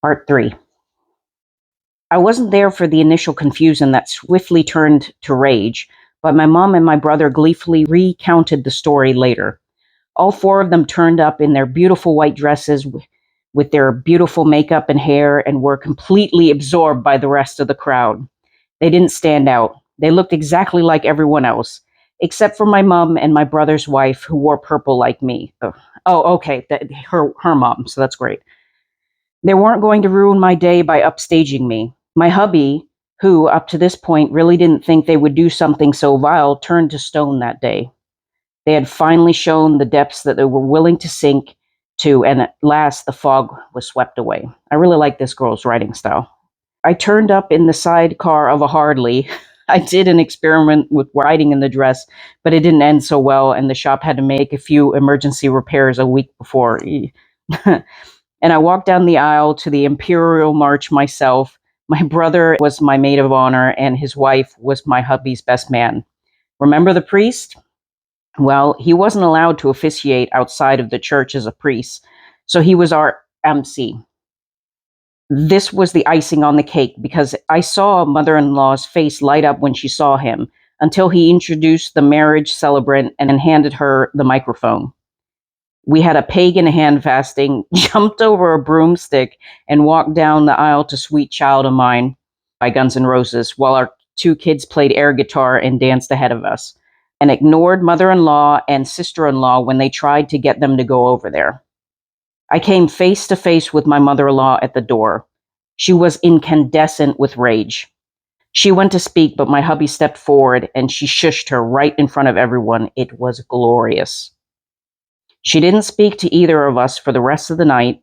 Part 3. I wasn't there for the initial confusion that swiftly turned to rage, but my mom and my brother gleefully recounted the story later. All four of them turned up in their beautiful white dresses with their beautiful makeup and hair and were completely absorbed by the rest of the crowd. They didn't stand out. They looked exactly like everyone else, except for my mom and my brother's wife, who wore purple like me. Oh, okay, her mom, so that's great. They weren't going to ruin my day by upstaging me. My hubby, who up to this point really didn't think they would do something so vile, turned to stone that day. They had finally shown the depths that they were willing to sink to, and at last the fog was swept away. I really like this girl's writing style. I turned up in the sidecar of a Harley. I did an experiment with riding in the dress, but it didn't end so well, and the shop had to make a few emergency repairs a week before. And I walked down the aisle to the Imperial March myself. My brother was my maid of honor, and his wife was my hubby's best man. Remember the priest? Well, he wasn't allowed to officiate outside of the church as a priest, so he was our MC. This was the icing on the cake because I saw mother-in-law's face light up when she saw him until he introduced the marriage celebrant and handed her the microphone. We had a pagan hand fasting, jumped over a broomstick, and walked down the aisle to Sweet Child of Mine by Guns N' Roses while our two kids played air guitar and danced ahead of us, and ignored mother-in-law and sister-in-law when they tried to get them to go over there. I came face to face with my mother-in-law at the door. She was incandescent with rage. She went to speak, but my hubby stepped forward and she shushed her right in front of everyone. It was glorious. She didn't speak to either of us for the rest of the night,